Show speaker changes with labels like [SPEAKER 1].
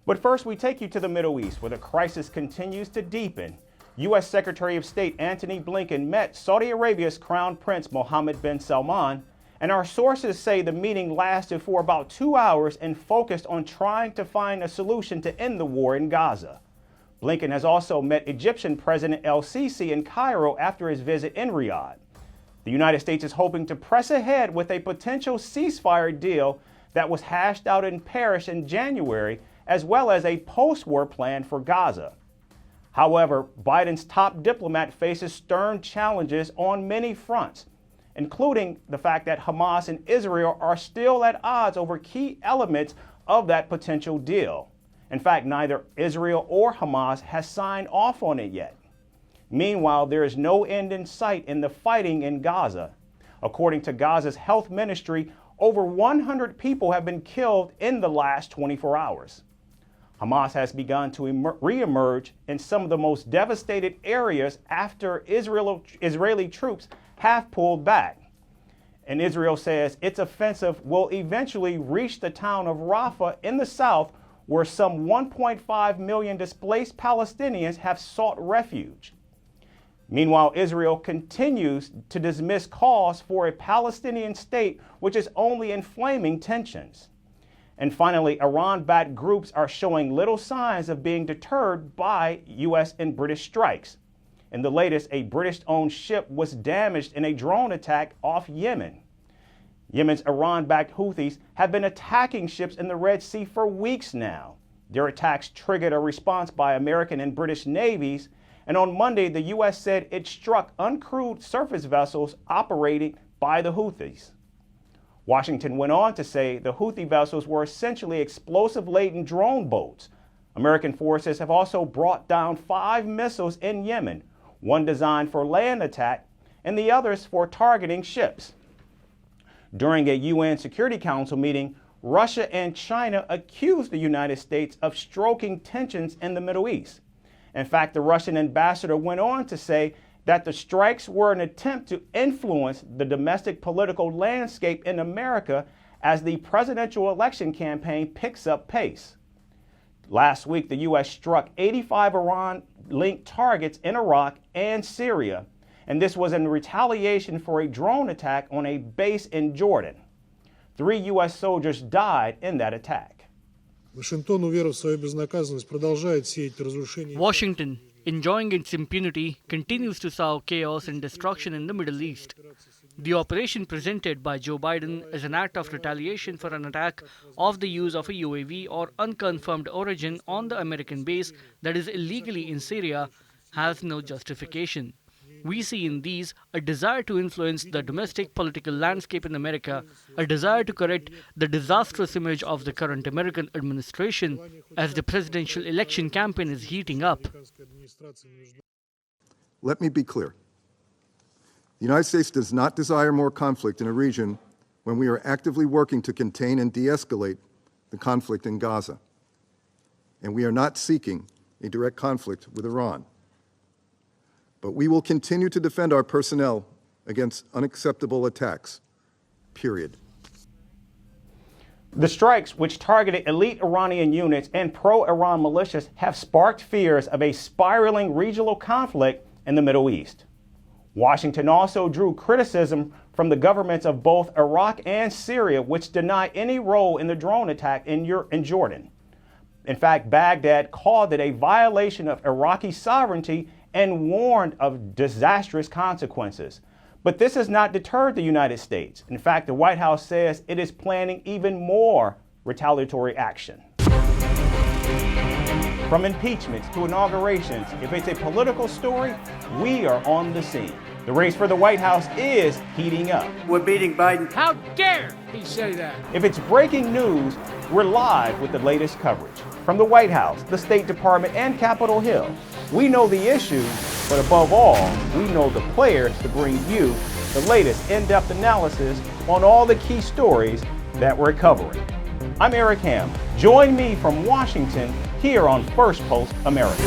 [SPEAKER 1] But first, we take you to the Middle East, where the crisis continues to deepen. U.S. Secretary of State Antony Blinken met Saudi Arabia's Crown Prince Mohammed bin Salman, and our sources say the meeting lasted for about 2 hours and focused on trying to find a solution to end the war in Gaza. Blinken has also met Egyptian President El-Sisi in Cairo after his visit in Riyadh. The United States is hoping to press ahead with a potential ceasefire deal that was hashed out in Paris in January, as well as a post-war plan for Gaza. However, Biden's top diplomat faces stern challenges on many fronts, including the fact that Hamas and Israel are still at odds over key elements of that potential deal. In fact, neither Israel or Hamas has signed off on it yet. Meanwhile, there is no end in sight in the fighting in Gaza. According to Gaza's health ministry, over 100 people have been killed in the last 24 hours. Hamas has begun to reemerge in some of the most devastated areas after Israeli troops have pulled back. And Israel says its offensive will eventually reach the town of Rafah in the south, where some 1.5 million displaced Palestinians have sought refuge. Meanwhile, Israel continues to dismiss calls for a Palestinian state, which is only inflaming tensions. And finally, Iran-backed groups are showing little signs of being deterred by U.S. and British strikes. In the latest, a British-owned ship was damaged in a drone attack off Yemen. Yemen's Iran-backed Houthis have been attacking ships in the Red Sea for weeks now. Their attacks triggered a response by American and British navies, and on Monday, the U.S. said it struck uncrewed surface vessels operating by the Houthis. Washington went on to say the Houthi vessels were essentially explosive-laden drone boats. American forces have also brought down 5 missiles in Yemen, one designed for land attack and the others for targeting ships. During a UN Security Council meeting, Russia and China accused the United States of stoking tensions in the Middle East. In fact, the Russian ambassador went on to say that the strikes were an attempt to influence the domestic political landscape in America as the presidential election campaign picks up pace. Last week, the U.S. struck 85 Iran-linked targets in Iraq and Syria, and this was in retaliation for a drone attack on a base in Jordan. 3 U.S. soldiers died in that attack.
[SPEAKER 2] Washington, enjoying its impunity, continues to sow chaos and destruction in the Middle East. The operation presented by Joe Biden as an act of retaliation for an attack of the use of a UAV or unconfirmed origin on the American base that is illegally in Syria has no justification. We see in these a desire to influence the domestic political landscape in America, a desire to correct the disastrous image of the current American administration as the presidential election campaign is heating up.
[SPEAKER 3] Let me be clear. The United States does not desire more conflict in a region when we are actively working to contain and de-escalate the conflict in Gaza. And we are not seeking a direct conflict with Iran. But we will continue to defend our personnel against unacceptable attacks, period.
[SPEAKER 1] The strikes, which targeted elite Iranian units and pro-Iran militias, have sparked fears of a spiraling regional conflict in the Middle East. Washington also drew criticism from the governments of both Iraq and Syria, which deny any role in the drone attack in Jordan. In fact, Baghdad called it a violation of Iraqi sovereignty and warned of disastrous consequences. But this has not deterred the United States. In fact, the White House says it is planning even more retaliatory action. From impeachments to inaugurations, if it's a political story, we are on the scene. The race for the White House is heating up.
[SPEAKER 4] We're beating Biden.
[SPEAKER 2] How dare he say that?
[SPEAKER 1] If it's breaking news, we're live with the latest coverage. From the White House, the State Department, and Capitol Hill, we know the issues, but above all, we know the players to bring you the latest in-depth analysis on all the key stories that we're covering. I'm Eric Ham. Join me from Washington here on Firstpost America.